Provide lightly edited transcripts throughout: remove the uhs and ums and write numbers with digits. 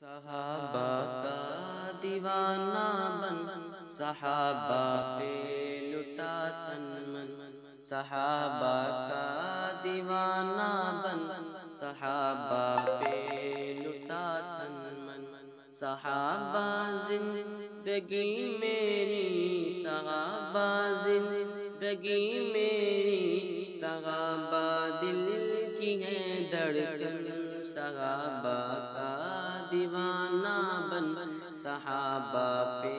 صحابہ کا دیوانہ بن، صحابہ پہ لٹا تن من، صحابہ کا دیوانہ بن، صحابہ پہ لٹا تن من، صحابہ زندگی میری، صحابہ زندگی میری، صحابہ دل کی ہے دھڑکن، صحابہ کا دیوانہ بن، صحابہ پہ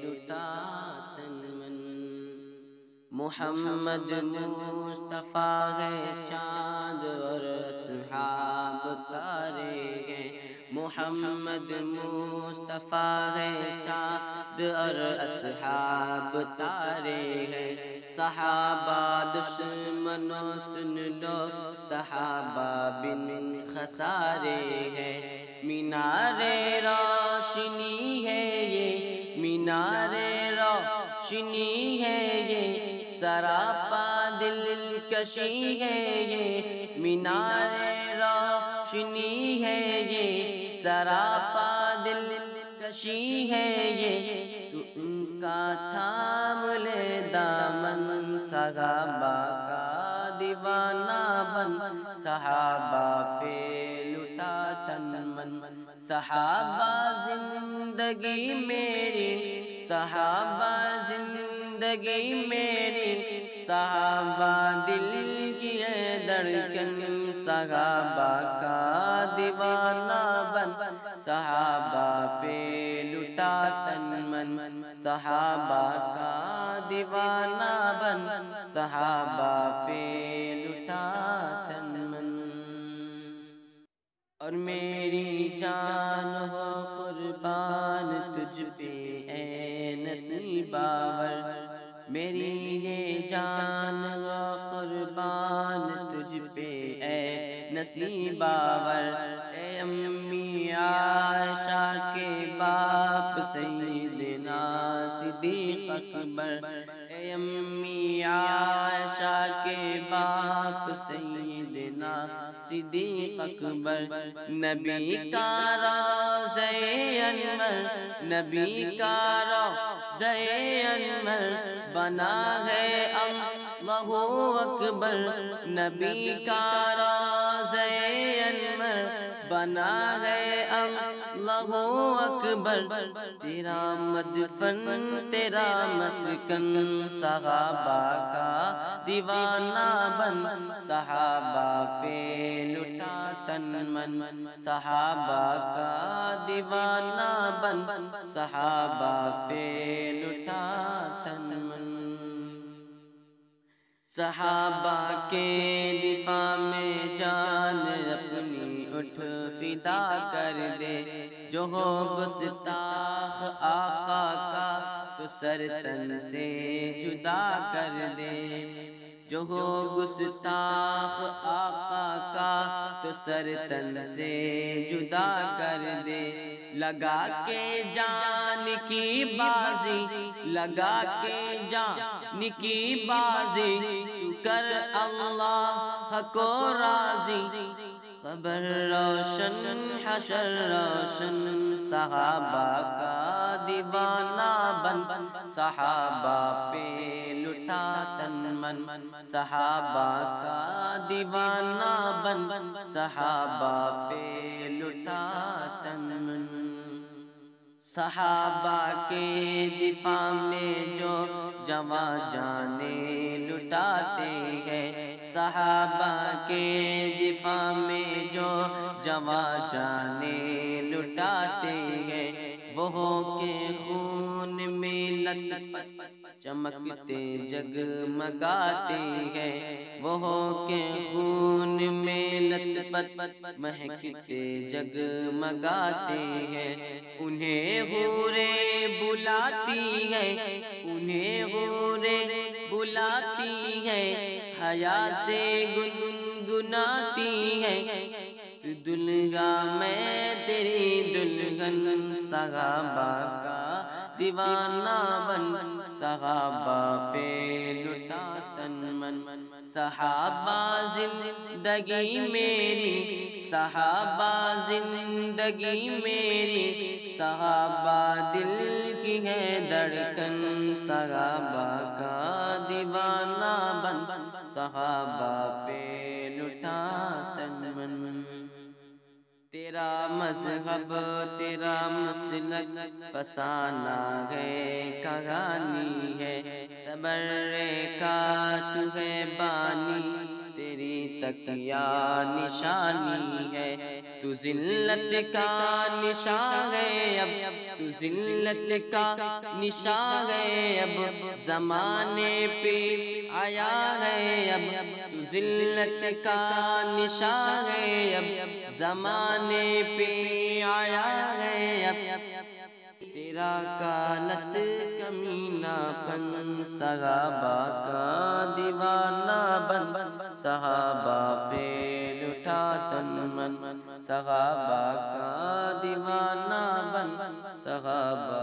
لٹا تن من۔ محمد مصطفیٰ ہے چاند اور اصحاب تارے ہیں، محمد مصطفیٰ ہے چاند اور اصحاب تارے ہیں، صحابہ دشمنوں سن لو، صحابہ بن خسارے ہیں، مینار روشنی ہے یہ، مینار روشنی ہے یہ، سراپا دلکشی ہے یہ، مینار روشنی ہے یہ، سراپا دلکشی ہے یہ، تو ان کا تھام لے دامن، صحابہ کا دیوانہ بن، صحابہ پہ لٹا تن من، صحابہ زندگی میری، صحابہ زندگی میری، صحابہ دل کی ہے دھڑکن، صحابہ کا دیوانہ بن، صحابہ پہ لٹا تن من، صحابہ کا دیوانہ بن، صحابہ پہ لٹا تن من۔ اور میری جان ہو قربان تجھ پہ اے نصیباور، میری یہ جان ہو قربان تجھ پہ اے نصیباور، اے امی عائشہ کے باپ سیدنا صدیق اکبر، اے امی عائشہ کے باپ سیدنا صدیق اکبر، نبی کا روضہ انور، نبی کا روضہ انور بنا ہے اللہ اکبر، نبی کا روضہ انور بنا ہے اللہ اکبر، تیرا مدفن تیرا مسکن، صحابہ کا دیوانہ بن، صحابہ پہ لٹا تن من، صحابہ کا دیوانہ بن، صحابہ پہ لٹا تن من۔ صحابہ کے دفاع میں جان اپنی اٹھ فدا کر دے، جو ہو گستاخ آقا کا تو سر تن سے جدا کر دے، جو ہو گستاخ آقا کا تو سر تن سے جدا کر دے، لگا کے جان کی بازی، لگا کے جان کی بازی، تو کر اللہ کو راضی، قبر روشن حشر روشن، صحابہ کا دیوانہ بن، صحابہ پہ لٹا تن من، صحابہ کا دیوانہ بن، صحابہ پہ لٹا تن من۔ صحابہ کے دفاع میں جو جواں جانیں لٹاتے ہیں، صحابہ کے دفاع میں جو جواں جانیں لٹاتے ہیں، وہ ہو کے خون میں لت پت چمکتے جگمگاتے ہیں، وہ ہو کے خون میں لت پت مہکتے جگمگاتے ہیں، انہیں حوریں بلاتی ہے، انہیں حوریں بلاتی ہے، حیا سے گنگناتی ہے، تو دلہا میں تیری دلہن، صحابہ کا دیوانہ بن، صحابہ پہ لٹا تن من، صحابہ زندگی میری، صحابہ زندگی میری، صحابہ دل کی ہے دھڑکن، صحابہ کا دیوانہ بن، صحابہ پہ لٹا تن من۔ تیرا مذہب تیرا مسلک فسانہ ہے، کہانی ہے تبرکات ہے بانی، تیری تکیہ نشانی ہے، تو ذلت کا نشان ہے اب، تو ذلت کا نشان ہے اب، زمانے پہ آیا ہے اب، تو ذلت کا نشان ہے اب، زمانے پہ آیا ہے اب، تیرا کانت کمینہ پن، صحابہ کا دیوانہ بن، صحابہ پہ لٹا تن من، صحابہ کا دیوانہ بن، صحابہ